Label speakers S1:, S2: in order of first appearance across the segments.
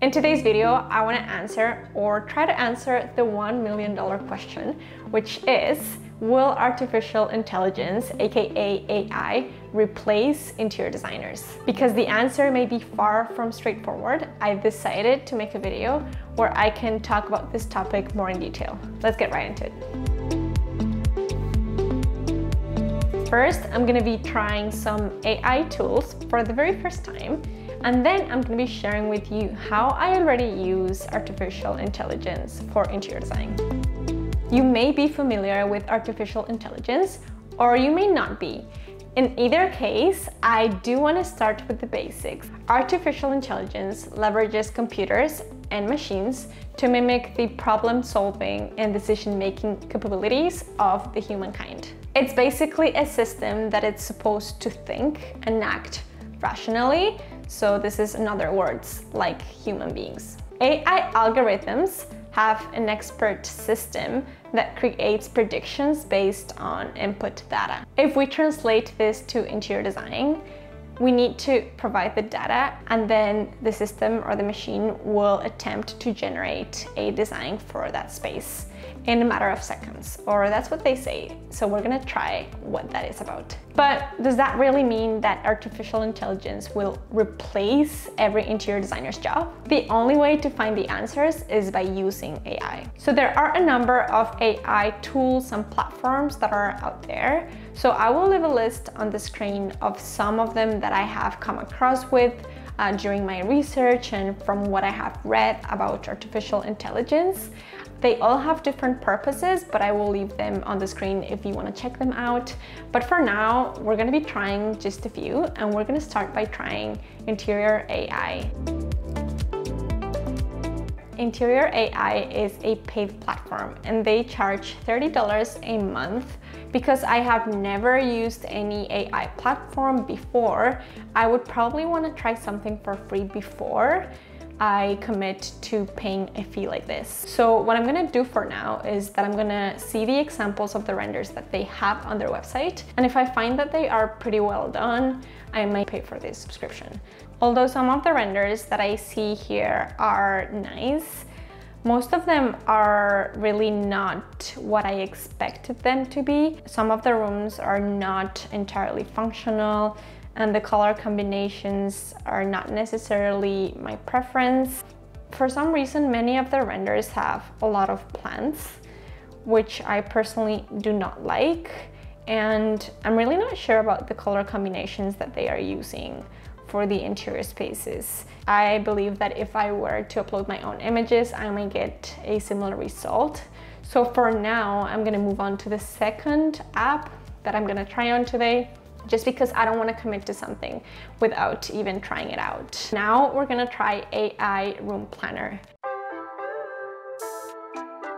S1: In today's video, I want to answer or try to answer the $1 million question, which is, will artificial intelligence, aka AI, replace interior designers? Because the answer may be far from straightforward, I decided to make a video where I can talk about this topic more in detail. Let's get right into it. First, I'm going to be trying some AI tools for the very first time. And then I'm going to be sharing with you how I already use artificial intelligence for interior design. You may be familiar with artificial intelligence, or you may not be. In either case, I do want to start with the basics. Artificial intelligence leverages computers and machines to mimic the problem-solving and decision-making capabilities of the humankind. It's basically a system that it's supposed to think and act rationally. So this is in other words, like human beings. AI algorithms have an expert system that creates predictions based on input data. If we translate this to interior design, we need to provide the data, and then the system or the machine will attempt to generate a design for that space in a matter of seconds, or that's what they say. So we're gonna try what that is about. But does that really mean that artificial intelligence will replace every interior designer's job? The only way to find the answers is by using AI. So there are a number of AI tools and platforms that are out there. So I will leave a list on the screen of some of them that I have come across with during my research and from what I have read about artificial intelligence. They all have different purposes, but I will leave them on the screen if you want to check them out. But for now, we're going to be trying just a few, and we're going to start by trying Interior AI. Interior AI is a paid platform, and they charge $30 a month. Because I have never used any AI platform before, I would probably want to try something for free before I commit to paying a fee like this. So what I'm gonna do for now is that I'm gonna see the examples of the renders that they have on their website. And if I find that they are pretty well done, I might pay for this subscription. Although some of the renders that I see here are nice, most of them are really not what I expected them to be. Some of the rooms are not entirely functional, and the color combinations are not necessarily my preference. For some reason, many of the renders have a lot of plants, which I personally do not like, and I'm really not sure about the color combinations that they are using for the interior spaces. I believe that if I were to upload my own images, I might get a similar result. So for now, I'm gonna move on to the second app that I'm gonna try on today, just because I don't want to commit to something without even trying it out. Now we're gonna try AI Room Planner.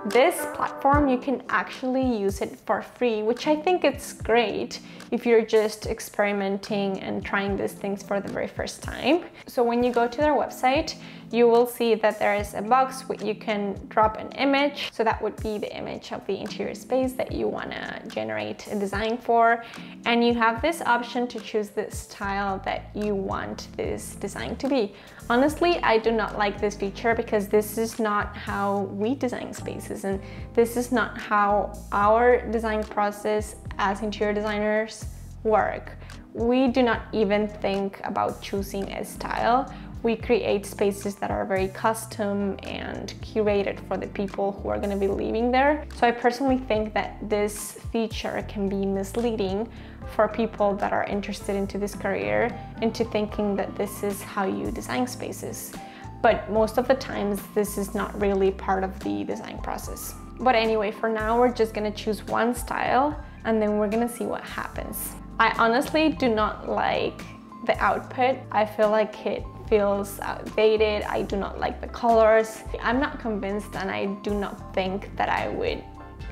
S1: This platform, you can actually use it for free, which I think it's great if you're just experimenting and trying these things for the very first time. So when you go to their website, you will see that there is a box where you can drop an image. So that would be the image of the interior space that you want to generate a design for. And you have this option to choose the style that you want this design to be. Honestly, I do not like this feature because this is not how we design spaces, and this is not how our design process as interior designers work. We do not even think about choosing a style. We create spaces that are very custom and curated for the people who are going to be living there. So I personally think that this feature can be misleading for people that are interested into this career, into thinking that this is how you design spaces. But most of the times, this is not really part of the design process. But anyway, for now, we're just gonna choose one style, and then we're gonna see what happens. I honestly do not like the output. I feel like it feels outdated. I do not like the colors. I'm not convinced, and I do not think that I would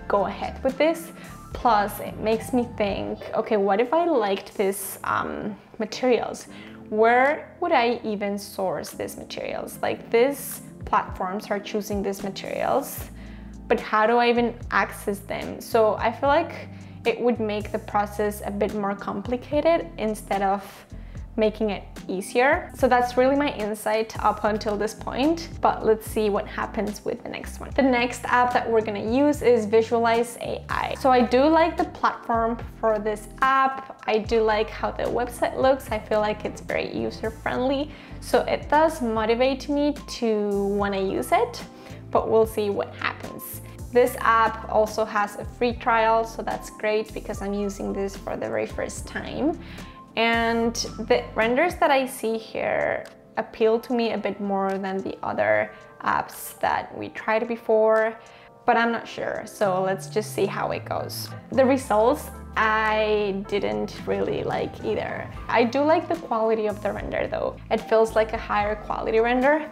S1: go ahead with this. Plus, it makes me think, okay, what if I liked this materials? Where would I even source these materials? Like, these platforms are choosing these materials, but how do I even access them? So I feel like it would make the process a bit more complicated instead of making it easier. So that's really my insight up until this point, but let's see what happens with the next one. The next app that we're gonna use is Visualize AI. So I do like the platform for this app. I do like how the website looks. I feel like it's very user-friendly. So it does motivate me to wanna use it, but we'll see what happens. This app also has a free trial, so that's great because I'm using this for the very first time. And the renders that I see here appeal to me a bit more than the other apps that we tried before, but I'm not sure. So let's just see how it goes. The results I didn't really like either. I do like the quality of the render though. It feels like a higher quality render,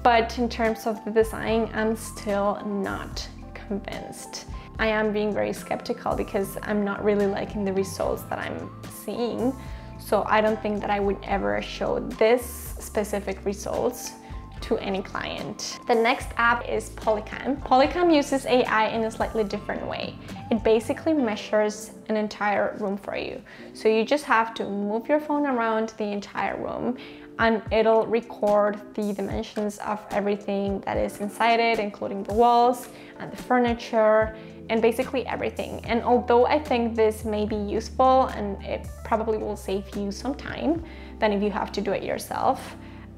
S1: but in terms of the design, I'm still not convinced. I am being very skeptical because I'm not really liking the results that I'm seeing. So I don't think that I would ever show this specific results to any client. The next app is Polycam. Polycam uses AI in a slightly different way. It basically measures an entire room for you. So you just have to move your phone around the entire room and it'll record the dimensions of everything that is inside it, including the walls and the furniture and basically everything. And although I think this may be useful and it probably will save you some time than if you have to do it yourself,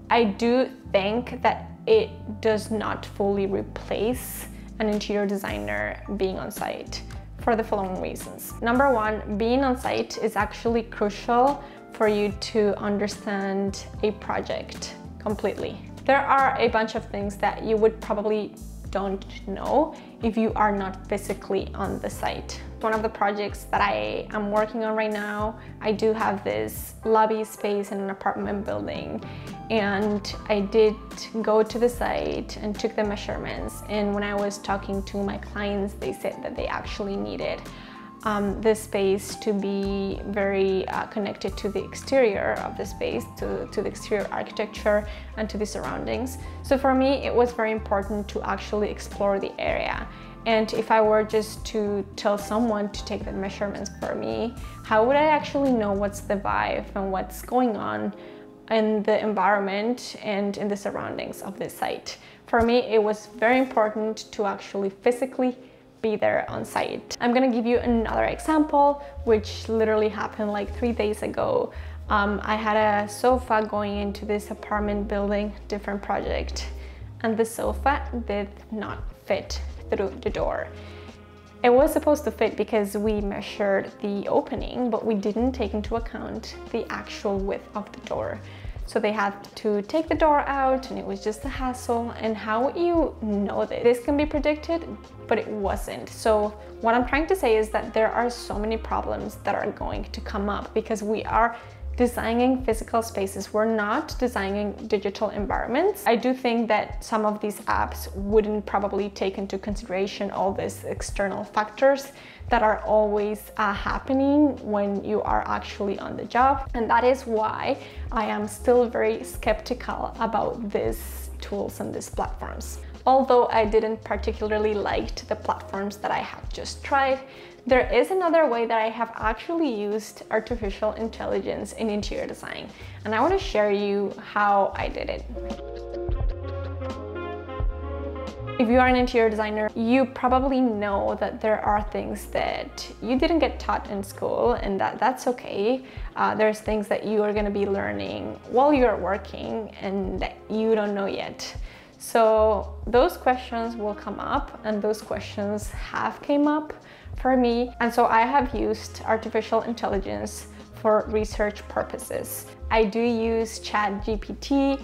S1: I do think that it does not fully replace an interior designer being on site for the following reasons. Number one, being on site is actually crucial for you to understand a project completely. There are a bunch of things that you would probably don't know if you are not physically on the site. One of the projects that I am working on right now, I do have this lobby space in an apartment building, and I did go to the site and took the measurements, and when I was talking to my clients, they said that they actually needed this space to be very connected to the exterior of the space, to the exterior architecture and to the surroundings. So for me, it was very important to actually explore the area. And if I were just to tell someone to take the measurements for me, how would I actually know what's the vibe and what's going on in the environment and in the surroundings of this site? For me, it was very important to actually physically be there on site. I'm gonna give you another example, which literally happened like 3 days ago. I had a sofa going into this apartment building, different project, and the sofa did not fit through the door. It was supposed to fit because we measured the opening, but we didn't take into account the actual width of the door. So they had to take the door out and it was just a hassle. And how would you know this? This can be predicted, but it wasn't. So what I'm trying to say is that there are so many problems that are going to come up because we are designing physical spaces. We're not designing digital environments. I do think that some of these apps wouldn't probably take into consideration all these external factors that are always happening when you are actually on the job. And that is why I am still very skeptical about these tools and these platforms. Although I didn't particularly like the platforms that I have just tried, there is another way that I have actually used artificial intelligence in interior design, and I want to share you how I did it. If you are an interior designer, you probably know that there are things that you didn't get taught in school, and that's okay. There's things that you are going to be learning while you're working and that you don't know yet. So those questions will come up, and those questions have came up for me. And so I have used artificial intelligence for research purposes. I do use ChatGPT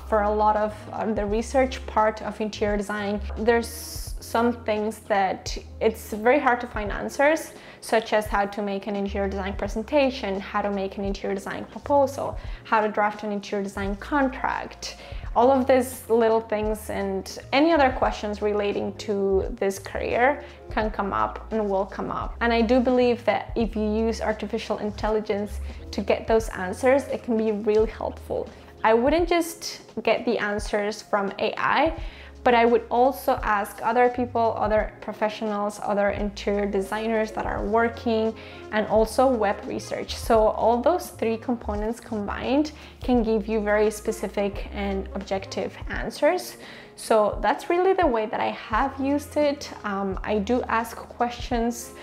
S1: for a lot of the research part of interior design. There's some things that it's very hard to find answers, such as how to make an interior design presentation, how to make an interior design proposal, how to draft an interior design contract. All of these little things and any other questions relating to this career can come up and will come up. And I do believe that if you use artificial intelligence to get those answers, it can be really helpful. I wouldn't just get the answers from AI, but I would also ask other people, other professionals, other interior designers that are working, and also web research. So all those three components combined can give you very specific and objective answers. So that's really the way that I have used it. I do ask questions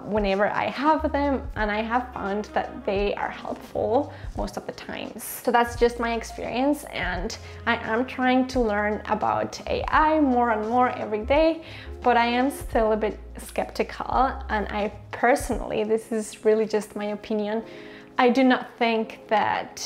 S1: whenever I have them, and I have found that they are helpful most of the times. So that's just my experience, and I am trying to learn about AI more and more every day, but I am still a bit skeptical, and I personally, this is really just my opinion, I do not think that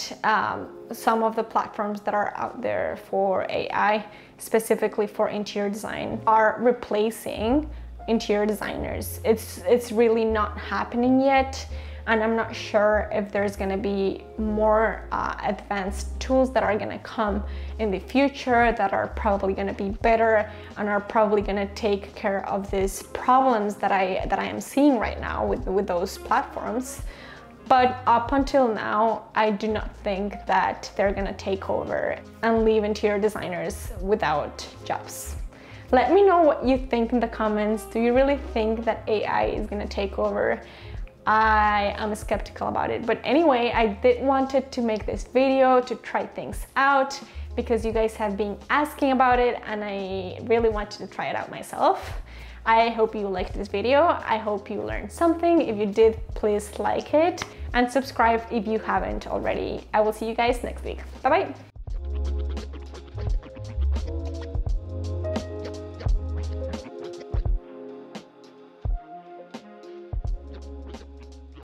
S1: some of the platforms that are out there for AI, specifically for interior design, are replacing interior designers. It's really not happening yet, and I'm not sure if there's gonna be more advanced tools that are gonna come in the future that are probably gonna be better and are probably gonna take care of these problems that I am seeing right now with those platforms. But up until now, I do not think that they're gonna take over and leave interior designers without jobs. Let me know what you think in the comments. Do you really think that AI is gonna take over? I am skeptical about it. But anyway, I did wanted to make this video to try things out because you guys have been asking about it, and I really wanted to try it out myself. I hope you liked this video. I hope you learned something. If you did, please like it and subscribe if you haven't already. I will see you guys next week. Bye bye.